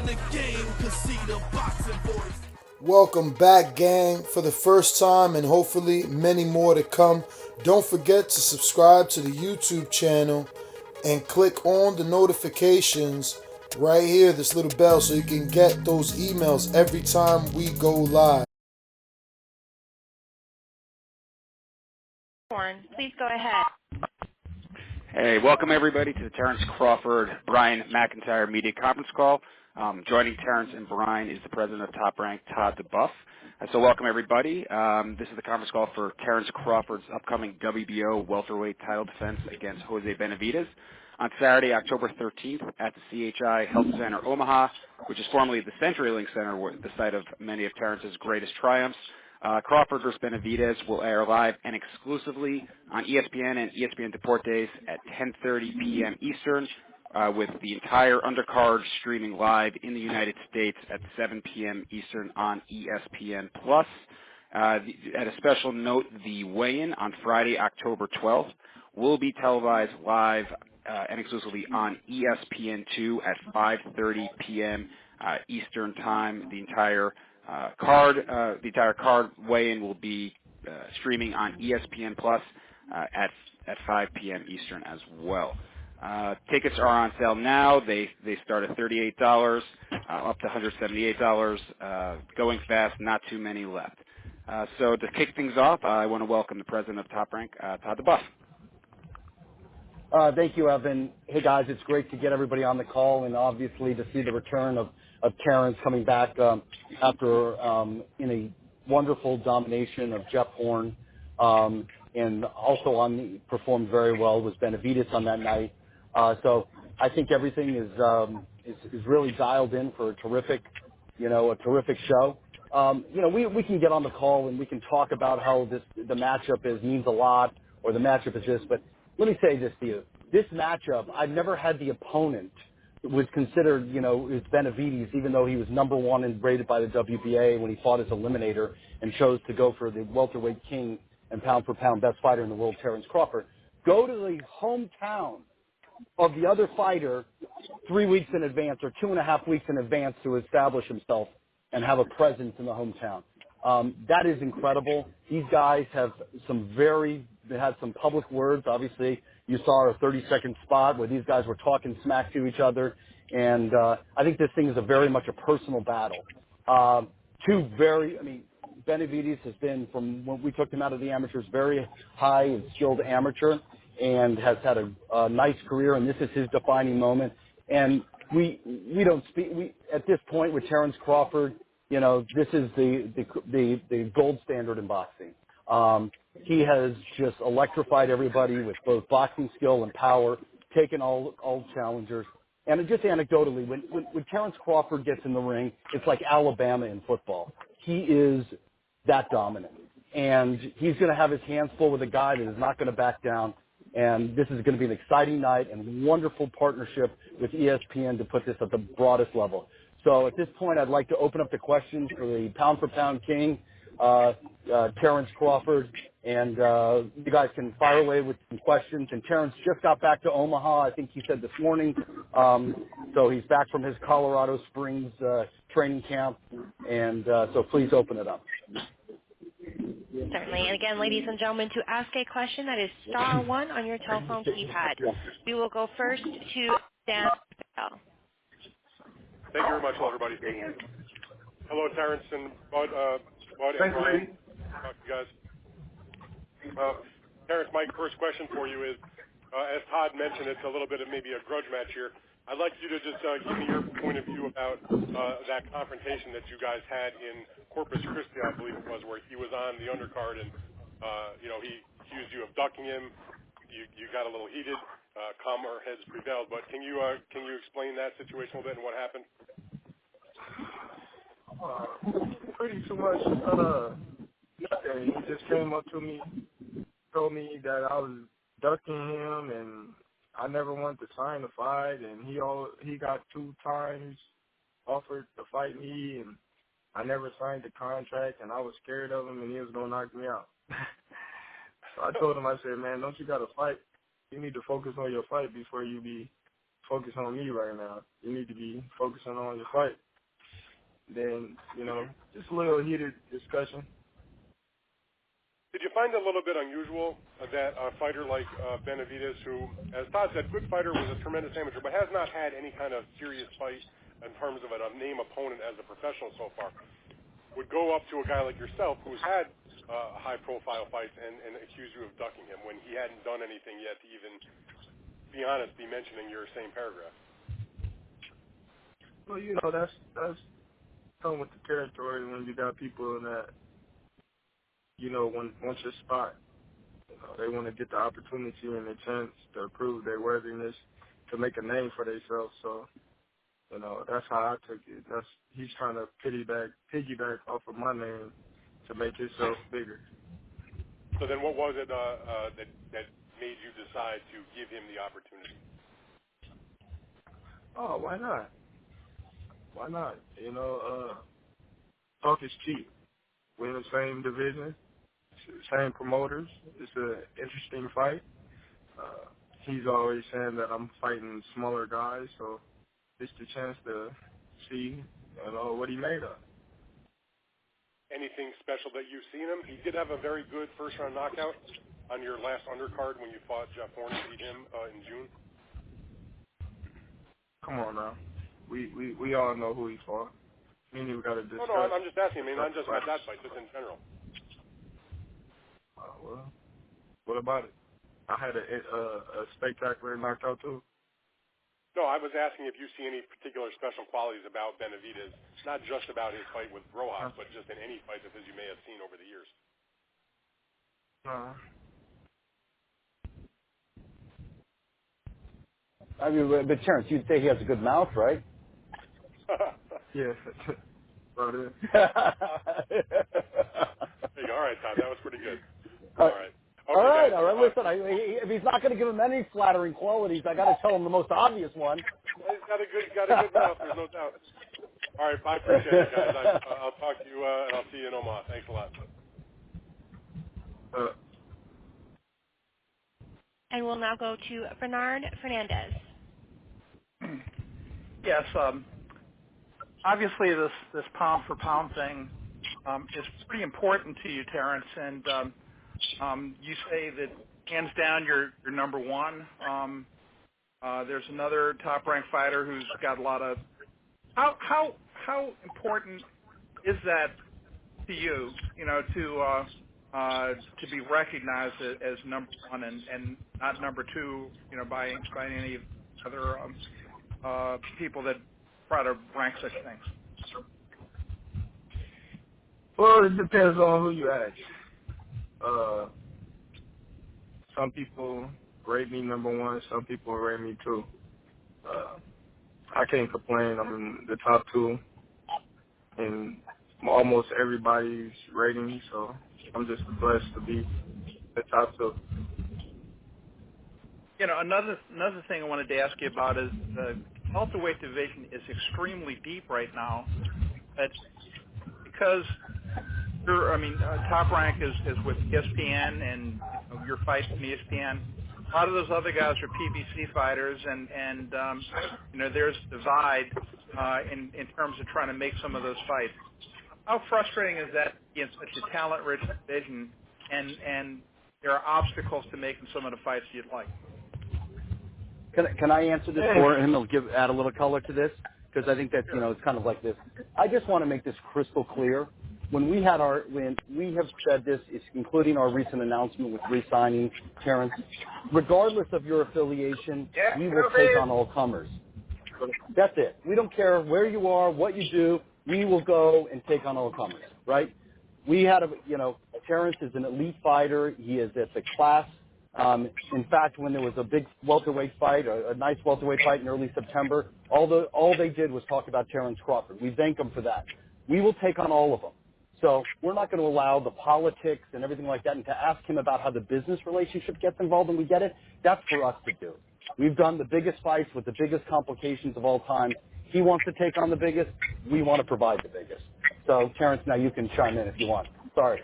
the game can see the boxing voice. Welcome back, gang, for the first time and hopefully many more to come. Don't forget to subscribe to the YouTube channel and click on the notifications right here, this little bell, so you can get those emails every time we go live. Please go ahead. Hey, welcome everybody to the Terence Crawford Brian McIntyre media conference call. Joining Terence and Brian is the president of Top Rank, Todd DeBuff. So welcome everybody. This is the conference call for Terence Crawford's upcoming WBO welterweight title defense against Jose Benavidez on Saturday, October 13th at the CHI Health Center Omaha, which is formerly the CenturyLink Center, the site of many of Terence's greatest triumphs. Crawford vs. Benavidez will air live and exclusively on ESPN and ESPN Deportes at 10:30 p.m. Eastern, with the entire undercard streaming live in the United States at 7 p.m. Eastern on ESPN+. At a special note, the weigh-in on Friday, October 12th, will be televised live and exclusively on ESPN2 at 5:30 p.m. Eastern Time. The entire card weigh-in will be streaming on ESPN Plus at 5 p.m. Eastern as well. Tickets are on sale now. They start at $38 up to $178. Going fast, not too many left. So to kick things off, I want to welcome the president of Top Rank, Todd DeBuff. Thank you, Evan. Hey, guys, it's great to get everybody on the call and obviously to see the return of Terence coming back after in a wonderful domination of Jeff Horn, and also performed very well was Benavidez on that night. So I think everything is really dialed in for a terrific show. We can get on the call and we can talk about how the matchup means a lot, or the matchup is this, but let me say this to you. This matchup, I've never had the opponent was considered, is Benavidez, even though he was number one and rated by the WBA when he fought as eliminator and chose to go for the welterweight king and pound-for-pound best fighter in the world, Terence Crawford. Go to the hometown of the other fighter 3 weeks in advance or 2.5 weeks in advance to establish himself and have a presence in the hometown. That is incredible. These guys have they had some public words. Obviously, you saw a 30-second spot where these guys were talking smack to each other. And I think this thing is very much a personal battle. Benavidez has been, from when we took him out of the amateurs, very high and skilled amateur and has had a nice career. And this is his defining moment. And we don't speak, at this point with Terence Crawford, this is the gold standard in boxing. He has just electrified everybody with both boxing skill and power, taken all challengers. And just anecdotally, when Terence Crawford gets in the ring, it's like Alabama in football. He is that dominant. And he's going to have his hands full with a guy that is not going to back down. And this is going to be an exciting night and wonderful partnership with ESPN to put this at the broadest level. So at this point, I'd like to open up the questions for the pound-for-pound king, Terence Crawford, and you guys can fire away with some questions. And Terence just got back to Omaha, I think he said this morning. So he's back from his Colorado Springs training camp, and so please open it up. Certainly. And again, ladies and gentlemen, to ask a question, that is *1 on your telephone keypad. We will go first to Dan Bell. Thank you very much, everybody. Hello, Terence and Bud and Brian. Talk to you guys. Terence, my first question for you is, as Todd mentioned, it's a little bit of maybe a grudge match here. I'd like you to just give me your point of view about that confrontation that you guys had in Corpus Christi, I believe it was, where he was on the undercard and, he accused you of ducking him. You got a little heated. Calmer heads prevailed. But can you explain that situation a little bit and what happened? Pretty too much. Nothing. He just came up to me, told me that I was ducking him, and I never wanted to sign the fight. And he got 2 times offered to fight me, and I never signed the contract, and I was scared of him, and he was gonna knock me out. So I told him, I said, man, don't you got to fight? You need to focus on your fight before you be focus on me right now. You need to be focusing on your fight. Then, just a little heated discussion. Did you find it a little bit unusual that a fighter like Benavidez, who, as Todd said, good fighter, was a tremendous amateur, but has not had any kind of serious fight in terms of a name opponent as a professional so far, would go up to a guy like yourself who's had high-profile fights and accuse you of ducking him when he hadn't done anything yet to even, be honest, be mentioning your same paragraph? Well, that's come with the territory when you got people that, once your spot, they want to get the opportunity and the chance to prove their worthiness to make a name for themselves. So, that's how I took it. He's trying to piggyback off of my name to make himself bigger. So then what was it that made you decide to give him the opportunity? Oh, why not? Why not? Talk is cheap. We're in the same division, same promoters. It's an interesting fight. He's always saying that I'm fighting smaller guys, so it's the chance to see, what he made of. Anything special that you've seen him? He did have a very good first-round knockout on your last undercard when you fought Jeff Horn and beat him in June. Come on now. We all know who he fought. We got to discuss. No, I'm just asking. Not just about that fight, just in general. Well, what about it? I had a spectacular knockout too. No, I was asking if you see any particular special qualities about Benavidez, not just about his fight with Rojas, but just in any fight of his you may have seen over the years. I mean, but Terence, you'd say he has a good mouth, right? Yeah. About it. Hey, all right, Todd, that was pretty good. All right. Okay, all right. Listen, if he's not going to give him any flattering qualities, I got to tell him the most obvious one. He's got a good mouth. There's no doubt. All right, I appreciate it, guys. I'll talk to you, and I'll see you in Omaha. Thanks a lot. And we'll now go to Fernandez. Yes. Obviously, this pound for pound thing is pretty important to you, Terence, and you say that hands down you're number one. There's another top-ranked fighter who's got a lot of. How important is that to you? To be recognized as number one and not number two. By any other people that try to rank such things. Well, it depends on who you ask. Some people rate me number one. Some people rate me two. I can't complain. I'm in the top two in almost everybody's rating, so I'm just blessed to be the top two. Another thing I wanted to ask you about is the welterweight division is extremely deep right now. It's because Top Rank is with ESPN and your fights in ESPN. A lot of those other guys are PBC fighters, and there's a divide in terms of trying to make some of those fights. How frustrating is that in such a talent-rich division, and there are obstacles to making some of the fights you'd like? Can I answer this for him? He'll add a little color to this, because I think that it's kind of like this. I just want to make this crystal clear. When we have said this, it's including our recent announcement with re-signing Terence. Regardless of your affiliation, we will take on all comers. That's it. We don't care where you are, what you do. We will go and take on all comers. Right? We had Terence is an elite fighter. He is at the class. In fact, when there was a big welterweight fight, a nice welterweight fight in early September, all they did was talk about Terence Crawford. We thank them for that. We will take on all of them. So we're not going to allow the politics and everything like that, and to ask him about how the business relationship gets involved and we get it, that's for us to do. We've done the biggest fights with the biggest complications of all time. He wants to take on the biggest. We want to provide the biggest. So, Terence, now you can chime in if you want. Sorry.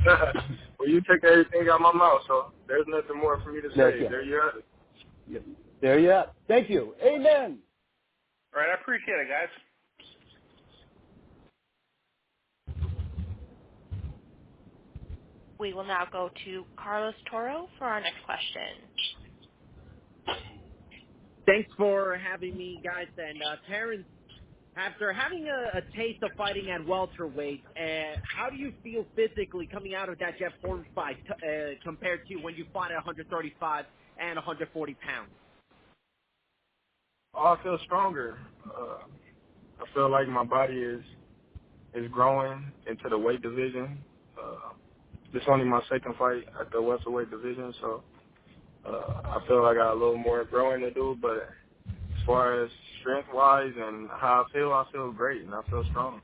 Well, you take everything out of my mouth, so there's nothing more for me to say. Yeah. There you have it. Yeah. There you are. Thank you. Amen. All right, I appreciate it, guys. We will now go to Carlos Torro for our next question. Thanks for having me, guys. And Terence, after having a taste of fighting at welterweight, how do you feel physically coming out of that Jeff Horn fight compared to when you fought at 135 and 140 pounds? Oh, I feel stronger. I feel like my body is growing into the weight division. This is only my second fight at the welterweight division, so I feel like I got a little more growing to do. But as far as strength-wise and how I feel great, and I feel strong.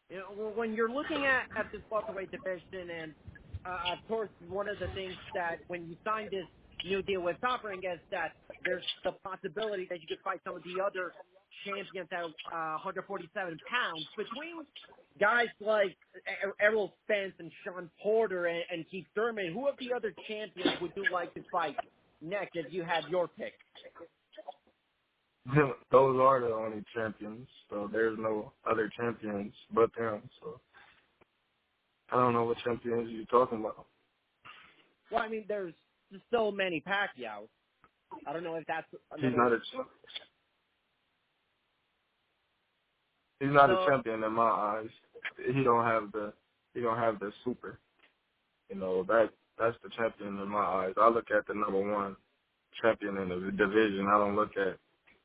You know, when you're looking at this welterweight division, and of course, one of the things that when you signed this new deal with Top Rank is that there's the possibility that you could fight some of the other champions at 147 pounds. Between guys like Errol Spence and Sean Porter and Keith Thurman, who of the other champions would you like to fight next if you had your pick? Those are the only champions, so there's no other champions but them. So I don't know what champions you're talking about. Well, I mean, there's so many Pacquiao. I don't know if that's He's not a champion. He's not a champion in my eyes. He don't have the super. You know, that's the champion in my eyes. I look at the number one champion in the division. I don't look at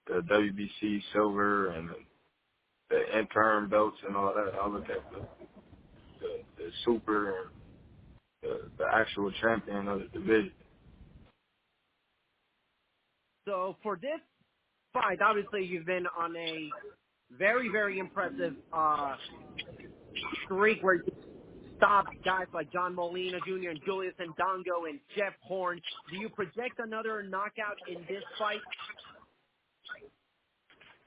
the WBC silver and the interim belts and all that. I look at the super and the actual champion of the division. So for this fight, obviously you've been on a very, very impressive streak where you stopped guys like John Molina Jr. and Julius Ndongo and Jeff Horn. Do you project another knockout in this fight?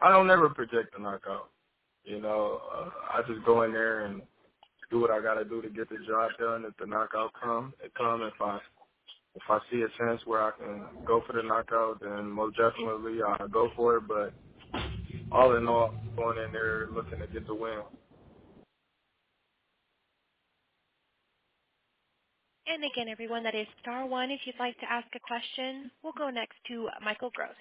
I don't ever project a knockout. You know, I just go in there and do what I got to do to get the job done. If the knockout come, it come. If I see a chance where I can go for the knockout, then most definitely I'll go for it. But all in all, going in there looking to get the win. And again, everyone, that is star one if you'd like to ask a question. We'll go next to Michael Gross.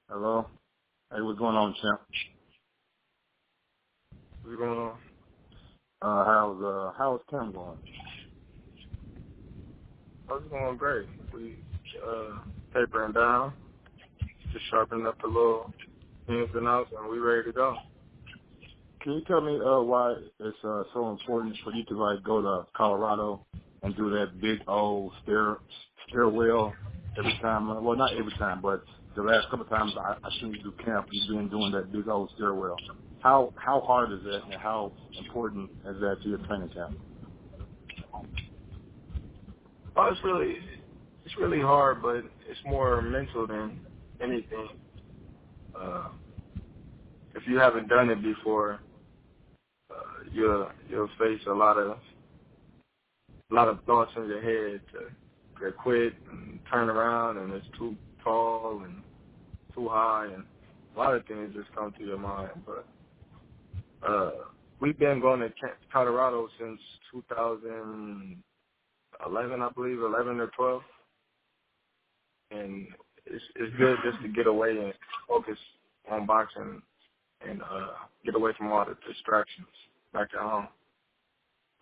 Hello. Hey, what's going on, champ? What's going on? How's Tim going? It's going great. We tapering down, just sharpening up the little ins and outs, and we ready to go. Can you tell me why it's so important for you to like go to Colorado and do that big old stairwell every time? Well, not every time, but the last couple of times I seen you do camp, you've been doing that big old stairwell. How hard is that, and how important is that to your training camp? Oh, it's really hard, but it's more mental than anything. If you haven't done it before, you'll face a lot of thoughts in your head to quit and turn around, and it's too tall and too high, and a lot of things just come to your mind. But we've been going to Colorado since 2011, I believe, 11 or 12, and it's good just to get away and focus on boxing and get away from all the distractions back at home.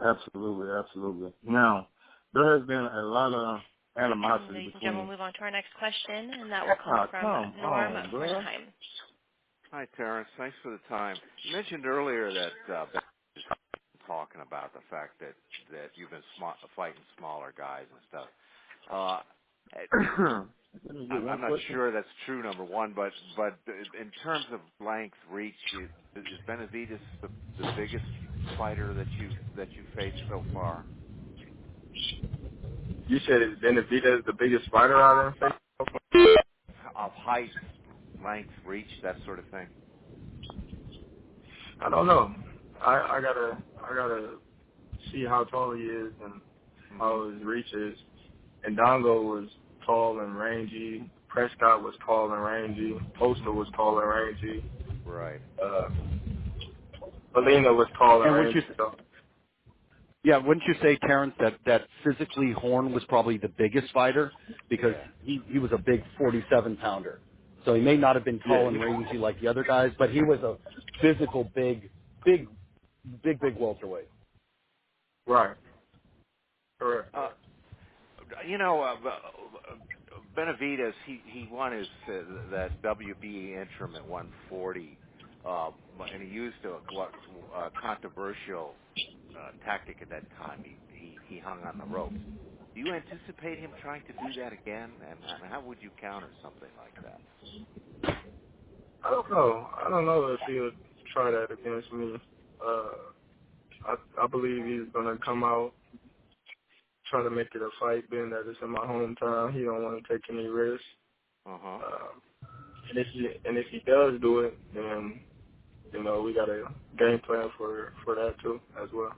Absolutely, absolutely. Now, there has been a lot of animosity Ladies and between... gentlemen, we'll move on to our next question, and that will come from Norm Fernandez. Hi, Terence. Thanks for the time. You mentioned earlier that is talking about the fact that you've been fighting smaller guys and stuff. I'm not sure that's true, number one, but in terms of length, reach, is Benavidez the biggest fighter that you faced so far? You said is Benavidez the biggest fighter out there? Of height, length, reach, that sort of thing. I don't know. I gotta see how tall he is and all his reaches. And Dongo was tall and rangy. Prescott was tall and rangy. Poster was tall and rangy. Right. Molina was tall and rangy. Yeah, wouldn't you say, Terrence, that physically Horn was probably the biggest fighter because he was a big 47-pounder. So he may not have been tall and rangy like the other guys, but he was a physical big welterweight. Right. Correct. Benavidez, he won his that WBO interim at 140, and he used a controversial tactic at that time. He hung on the ropes. Do you anticipate him trying to do that again? And how would you counter something like that? I don't know if he would try that against me. I believe he's gonna come out, try to make it a fight, being that it's in my hometown. He don't want to take any risks. And if he does do it, then we got a game plan for that too as well.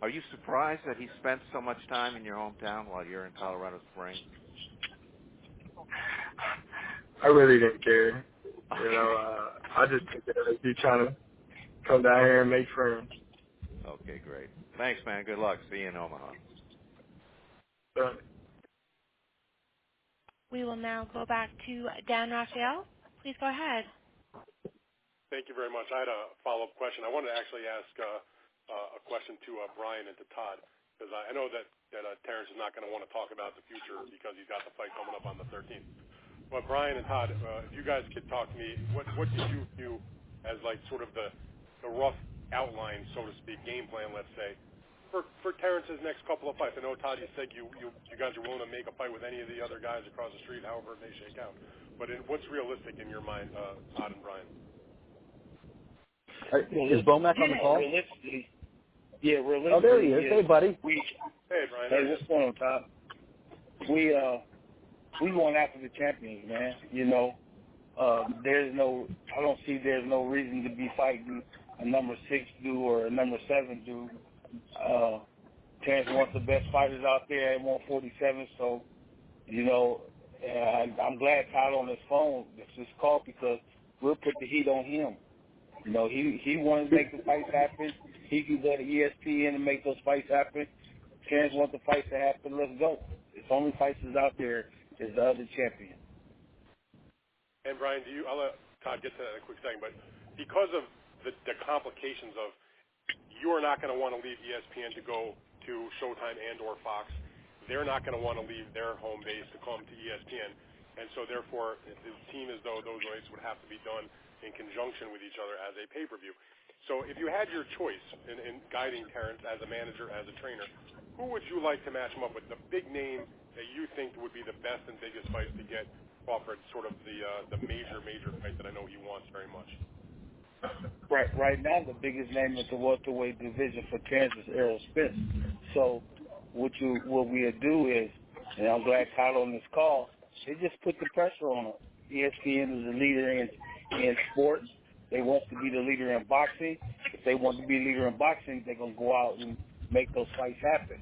Are you surprised that he spent so much time in your hometown while you're in Colorado Springs? I really didn't care. I just think that he's trying to come down here and make friends. Okay, great. Thanks, man. Good luck. See you in Omaha. We will now go back to Dan Raphael. Please go ahead. Thank you very much. I had a follow-up question. I wanted to actually ask a question to Brian and to Todd, because I know that Terence is not going to want to talk about the future because he's got the fight coming up on the 13th. But Brian and Todd, if you guys could talk to me, what did you view as like sort of the rough outline, so to speak, game plan, let's say, for Terence's next couple of fights? I know, Todd, you said you guys are willing to make a fight with any of the other guys across the street, however it may shake out. But what's realistic in your mind, Todd and Brian? Is Bomac on the call? Realistically. Oh, there he is. Hey, buddy. Hey, Brian. Hey, what's going on, Todd? We going after the champions, man. There's no reason to be fighting a number 6 dude or a number 7 dude. Terence wants the best fighters out there at 147, so, I'm glad Todd on his phone. This call because we'll put the heat on him. He wants to make the fights happen. He can go to ESPN and make those fights happen. Terence wants the fights to happen. Let's go. It's only fights that's out there is the other champion. And Brian, I'll let Todd get to that in a quick second, but because of the complications of you are not going to want to leave ESPN to go to Showtime and or Fox, they're not going to want to leave their home base to come to ESPN, and so therefore it would seem as though those races would have to be done in conjunction with each other as a pay-per-view. So if you had your choice in guiding Terence as a manager, as a trainer, who would you like to match him up with? The big name that you think would be the best and biggest fight to get Crawford, sort of the major fight that I know he wants very much. Right now, the biggest name in the welterweight division for Terence is Errol Spence. So what we'll do is, and I'm glad Todd on this call, they just put the pressure on him. ESPN is the leader in sports. They want to be the leader in boxing. If they want to be the leader in boxing, they're gonna go out and make those fights happen.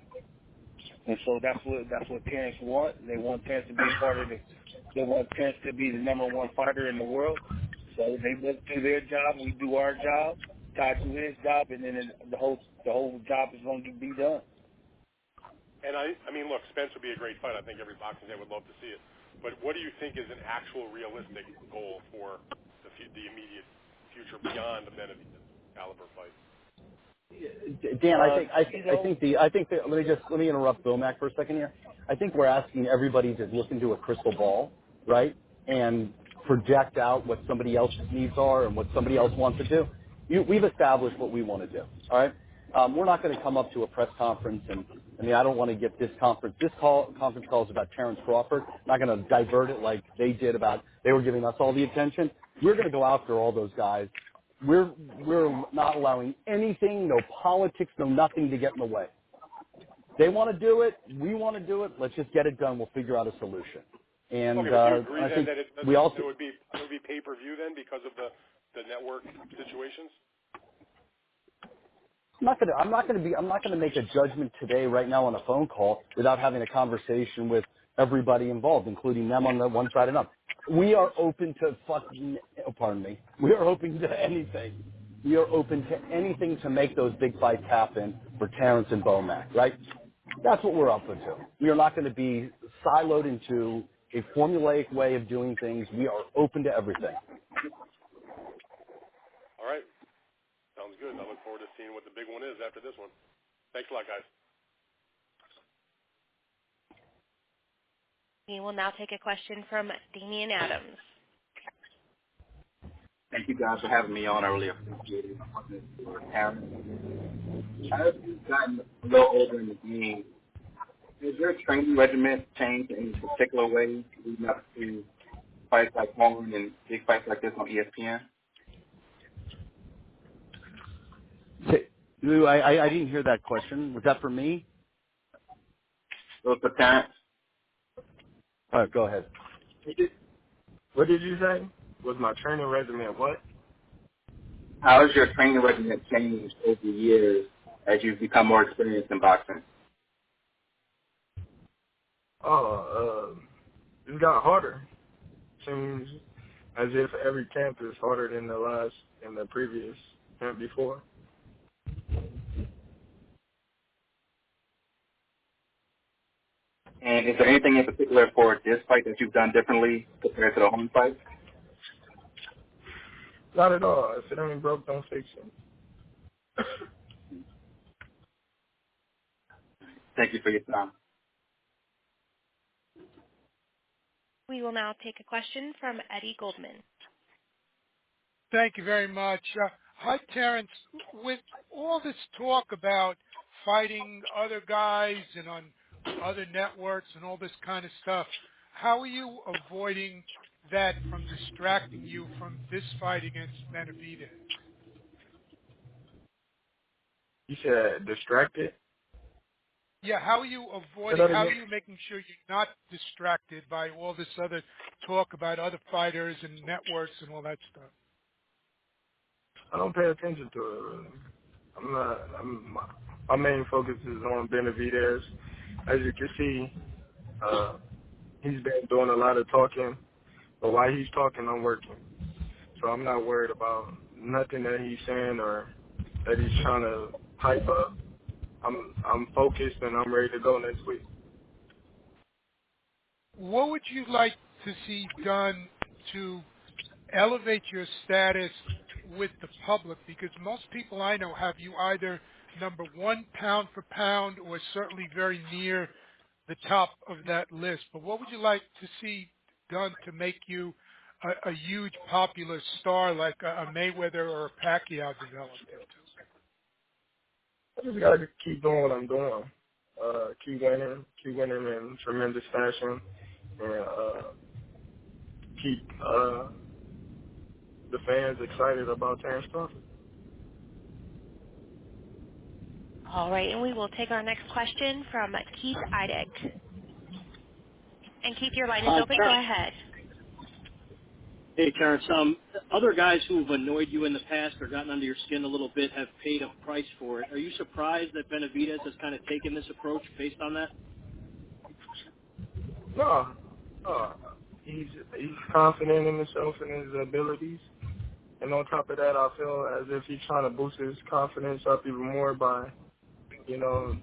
And so that's what Terence wants. They want Terence to be part of They want Terence to be the number 1 fighter in the world. So they do their job, we do our job, Todd do his job, and then the whole job is going to be done. And I mean, look, Spence would be a great fight. I think every boxing fan would love to see it. But what do you think is an actual realistic goal for the immediate future beyond the Benavidez caliber fight? Dan, let me interrupt Bomac for a second here. I think we're asking everybody to look into a crystal ball, right, and project out what somebody else's needs are and what somebody else wants to do. We've established what we want to do, all right? We're not going to come up to a press conference and, I don't want to get this conference. This conference call is about Terence Crawford. I'm not going to divert it like they did about they were giving us all the attention. We're going to go after all those guys. We're not allowing anything, no politics, no nothing to get in the way. They want to do it. We want to do it. Let's just get it done. We'll figure out a solution. And okay, would you agree I then think that it would be pay-per-view then because of the network situations? I'm not gonna make a judgment today right now on a phone call without having a conversation with everybody involved, including them on the one side and up. We are open to We are open to anything. We are open to anything to make those big fights happen for Terence and Bomac, right? That's what we're open to. We are not going to be siloed into a formulaic way of doing things. We are open to everything. All right. Sounds good. I look forward to seeing what the big one is after this one. Thanks a lot, guys. We will now take a question from Athenian Adams. Thank you guys for having me on. I really appreciate it. Terence, as you've gotten a little older in the game, has your training regimen changed in any particular way leading up to fights like Goldman and big fights like this on ESPN? I didn't hear that question. Was that for me? It was for Terence. All right, go ahead. What did you say? Was my training regimen what? How has your training regimen changed over the years as you've become more experienced in boxing? It's got harder. Seems as if every camp is harder than the previous camp before. And is there anything in particular for this fight that you've done differently compared to the home fight? Not at all. If it ain't broke, don't fix it. Thank you for your time. We will now take a question from Eddie Goldman. Thank you very much. Hi, Terence. With all this talk about fighting other guys and on other networks and all this kind of stuff, how are you avoiding that from distracting you from this fight against Benavidez? You said distracted? Yeah, how are you making sure you're not distracted by all this other talk about other fighters and networks and all that stuff? I don't pay attention to it, really. My main focus is on Benavidez. As you can see, he's been doing a lot of talking, but while he's talking, I'm working. So I'm not worried about nothing that he's saying or that he's trying to hype up. I'm focused and I'm ready to go next week. What would you like to see done to elevate your status with the public? Because most people I know have you either number one pound for pound or certainly very near the top of that list. But what would you like to see done to make you a huge popular star like a Mayweather or a Pacquiao developed into? I just got to keep doing what I'm doing. Keep winning in tremendous fashion, and keep the fans excited about Terence Crawford. All right, and we will take our next question from Keith Idek. And Keith, your line is open. Go ahead. Hey, Terence. Other guys who have annoyed you in the past or gotten under your skin a little bit have paid a price for it. Are you surprised that Benavidez has kind of taken this approach based on that? No. He's confident in himself and his abilities. And on top of that, I feel as if he's trying to boost his confidence up even more by,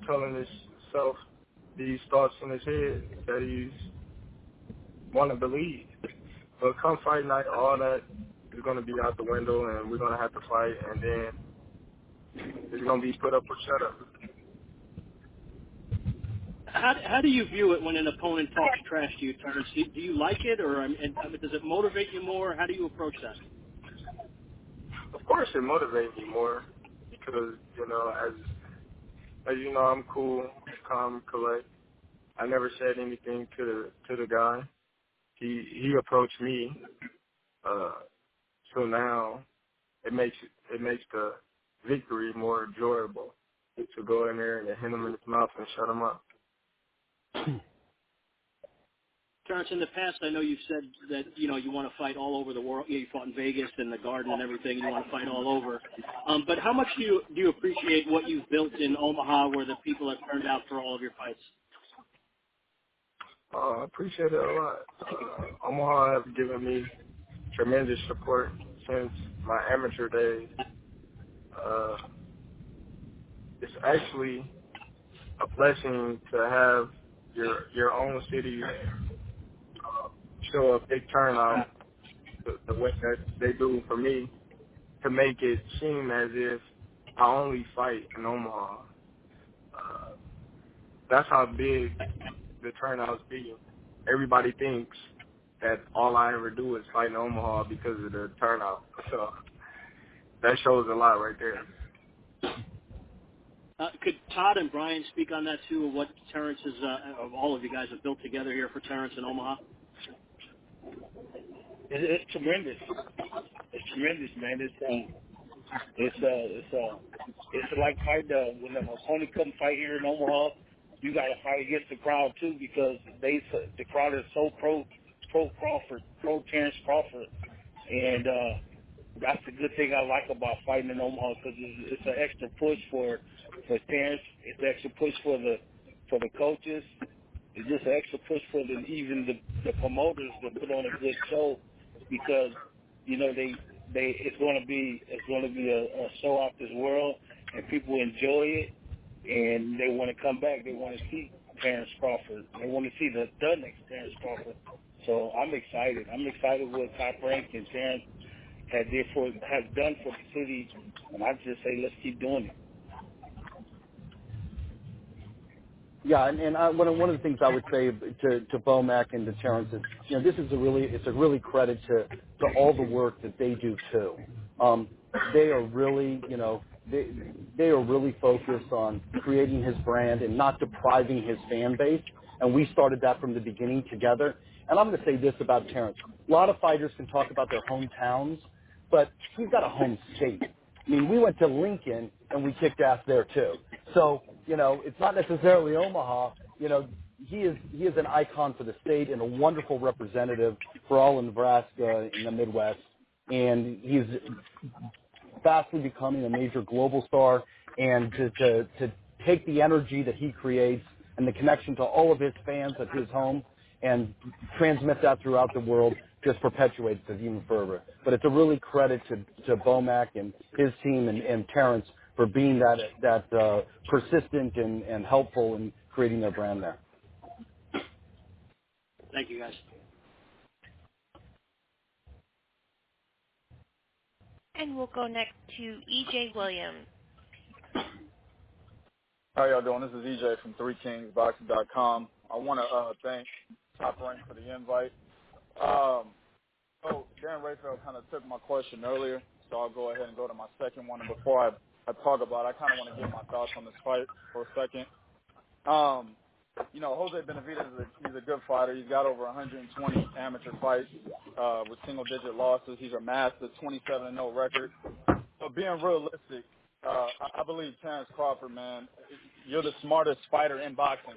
telling himself these thoughts in his head that he's want to believe. But come fight night, all that is going to be out the window, and we're going to have to fight, and then it's going to be put up or shut up. How do you view it when an opponent talks trash to you, Terence? Do you like it, or does it motivate you more? How do you approach that? Of course, it motivates me more because, as you know, I'm cool, calm, collect. I never said anything to the guy. He approached me, so now it makes the victory more enjoyable to go in there and hit him in his mouth and shut him up. Terence, in the past, I know you've said that, you want to fight all over the world. You fought in Vegas and the Garden and everything. You want to fight all over. But how much do you appreciate what you've built in Omaha, where the people have turned out for all of your fights? I appreciate it a lot. Omaha has given me tremendous support since my amateur days. It's actually a blessing to have your own city show a big turnout the way that they do for me, to make it seem as if I only fight in Omaha. That's how big the turnouts be. Everybody thinks that all I ever do is fight in Omaha because of the turnout. So that shows a lot right there. Could Todd and Brian speak on that too, of what Terence is, of all of you guys have built together here for Terence in Omaha? It's tremendous. It's tremendous, man. It's like fight when an opponent comes fight here in Omaha. You got to fight against the crowd too, because the crowd is so pro Crawford, pro Terence Crawford, and that's the good thing I like about fighting in Omaha, because it's an extra push for Terence. It's an extra push for the coaches. It's just an extra push for even the promoters to put on a good show, because it's going to be a show out this world, and people enjoy it, and they want to come back. They want to see Terence Crawford. They want to see the next Terence Crawford. So I'm excited. I'm excited what Top Rank and Terence has done for the city, and I just say let's keep doing it. Yeah, and one of the things I would say to Bomac and to Terence is, this is it's a really credit to all the work that they do too. They are really, they are really focused on creating his brand and not depriving his fan base. And we started that from the beginning together. And I'm going to say this about Terence. A lot of fighters can talk about their hometowns, but he's got a home state. I mean, we went to Lincoln and we kicked ass there too. So, it's not necessarily Omaha. He is an icon for the state and a wonderful representative for all of Nebraska in the Midwest. And he's fastly becoming a major global star. And to take the energy that he creates and the connection to all of his fans at his home and transmit that throughout the world just perpetuates it even further. But it's a really credit to Bomac and his team and Terence for being that persistent and helpful in creating their brand there. Thank you, guys. And we'll go next to E.J. Williams. How y'all doing? This is EJ from 3kingsboxing.com. I want to thank Top Rank for the invite. So Dan Rayfeld kind of took my question earlier, so I'll go ahead and go to my second one. And before I talk about it, I kind of want to give my thoughts on this fight for a second. Jose Benavidez, he's a good fighter. He's got over 120 amateur fights with single-digit losses. He's amassed a 27-0 record. But being realistic, I believe Terence Crawford, man, you're the smartest fighter in boxing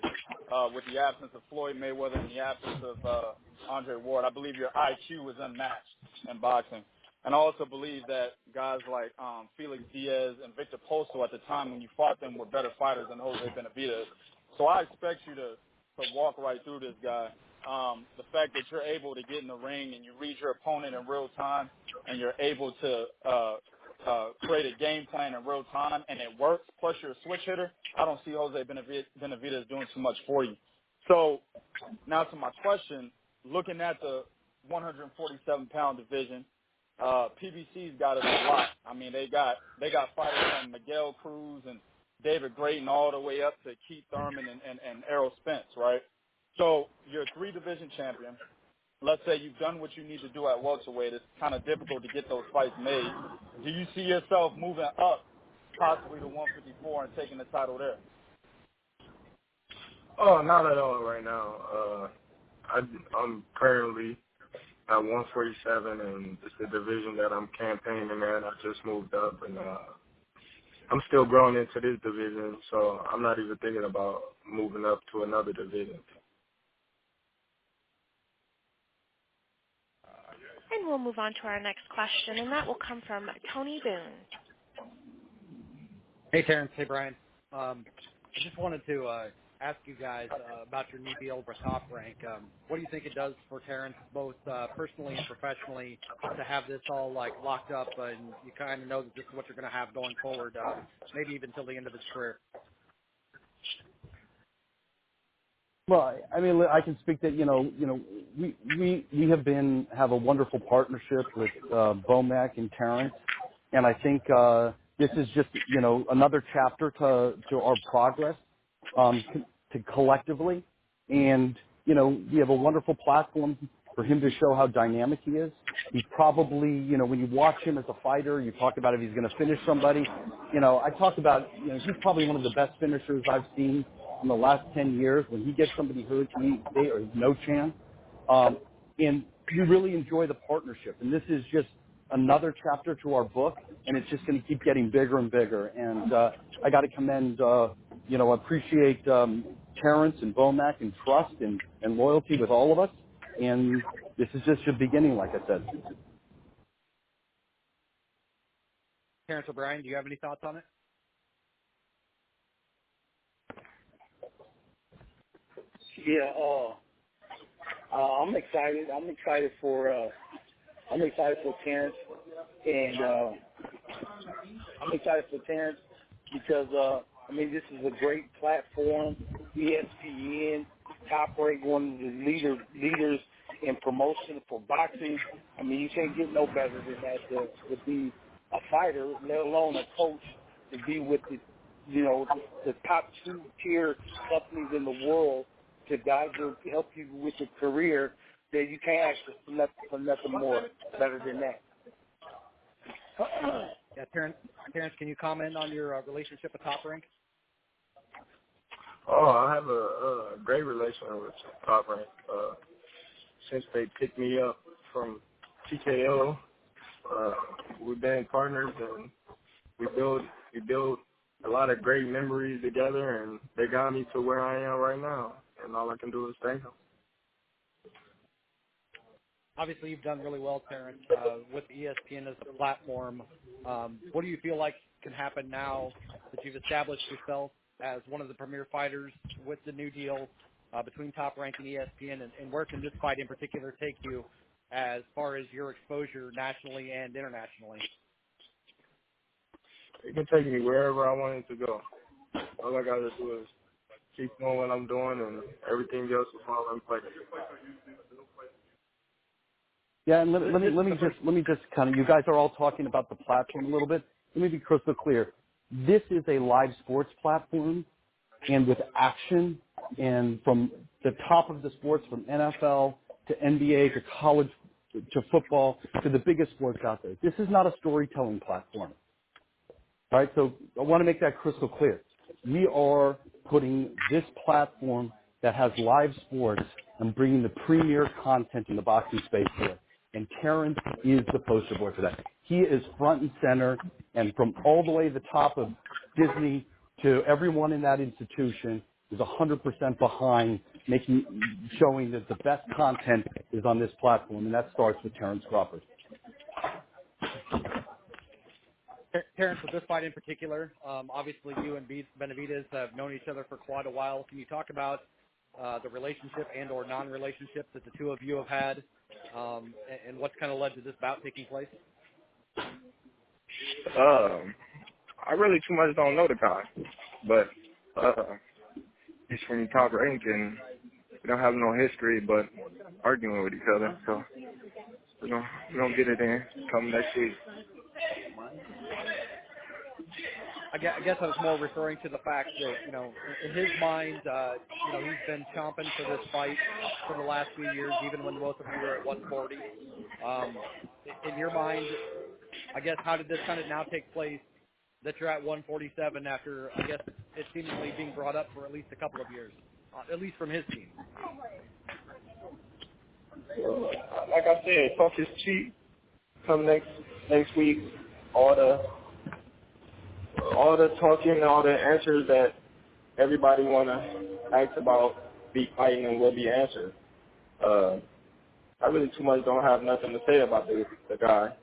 with the absence of Floyd Mayweather and the absence of Andre Ward. I believe your IQ is unmatched in boxing. And I also believe that guys like Felix Diaz and Victor Posto at the time when you fought them were better fighters than Jose Benavidez. So I expect you to walk right through this guy. The fact that you're able to get in the ring and you read your opponent in real time and you're able to create a game plan in real time and it works, plus you're a switch hitter, I don't see Jose Benavidez doing too much for you. So now to my question, looking at the 147-pound division, PBC's got us a lot. I mean, they got fighters from Miguel Cruz and David Grayton all the way up to Keith Thurman and Errol Spence, right? So you're a 3-division champion. Let's say you've done what you need to do at welterweight. It's kind of difficult to get those fights made. Do you see yourself moving up possibly to 154 and taking the title there? Oh, not at all right now. I'm currently at 147, and it's the division that I'm campaigning in. I just moved up, and I'm still growing into this division, so I'm not even thinking about moving up to another division. And we'll move on to our next question, and that will come from Tony Boone. Hey, Terence. Hey, Brian. I just wanted to ask you guys about your new deal for Top Rank. What do you think it does for Terence, both personally and professionally, to have this all locked up and you kind of know that this is what you're going to have going forward, maybe even till the end of his career? Well, I mean, I can speak that we have a wonderful partnership with Bomac and Terence, and I think this is just another chapter to our progress to collectively, and we have a wonderful platform for him to show how dynamic he is. He probably, when you watch him as a fighter, you talk about if he's going to finish somebody. I talk about he's probably one of the best finishers I've seen in the last 10 years. When he gets somebody hurt, there is no chance. And we really enjoy the partnership. And this is just another chapter to our book, and it's just going to keep getting bigger and bigger. And I got to commend, appreciate Terence and Bomac and trust and loyalty with all of us. And this is just the beginning, like I said. Terence O'Brien, do you have any thoughts on it? Yeah, I'm excited. I'm excited for Terence, and I'm excited for Terence because this is a great platform. ESPN, Top Rank, one of the leaders in promotion for boxing. You can't get no better than that to be a fighter, let alone a coach, to be with the top 2-tier companies in the world. To guys who help you with your career, that you can't ask for nothing more better than that. Yeah, Terence, can you comment on your relationship with Top Rank? Oh, I have a great relationship with Top Rank. Since they picked me up from TKO, we've been partners, and we built a lot of great memories together, and they got me to where I am right now. And all I can do is thank them. Obviously, you've done really well, Terence, with ESPN as a platform. What do you feel like can happen now that you've established yourself as one of the premier fighters with the new deal between Top Rank and ESPN, and where can this fight in particular take you as far as your exposure nationally and internationally? It can take me wherever I want it to go. All I got to do is keep doing what I'm doing, and everything else will fall in place. Yeah, and let me just kind of, you guys are all talking about the platform a little bit. Let me be crystal clear. This is a live sports platform, and with action, and from the top of the sports, from NFL to NBA to college to football to the biggest sports out there. This is not a storytelling platform. All right, so I want to make that crystal clear. We are putting this platform that has live sports and bringing the premier content in the boxing space to it. And Terence is the poster boy for that. He is front and center, and from all the way to the top of Disney to everyone in that institution is 100% behind showing that the best content is on this platform, and that starts with Terence Crawford. Terence, with this fight in particular, obviously you and Benavidez have known each other for quite a while. Can you talk about the relationship and or non-relationship that the two of you have had, and what's kind of led to this bout taking place? I really too much don't know the guy, but he's from Top Rank, and we don't have no history but arguing with each other, so we're gonna get it in come next week. I guess I was more referring to the fact that, in his mind, he's been chomping for this fight for the last few years, even when both of you were at 140. In your mind, I guess, how did this kind of now take place that you're at 147 after, I guess, it seemingly being brought up for at least a couple of years, at least from his team? Like I said, talk is cheap. Come next week, all the talking, all the answers that everybody wanna ask about be fighting and will be answered. I really too much don't have nothing to say about the guy.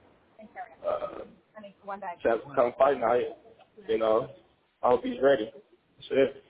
Come fight night, you know, I hope he's ready. That's it.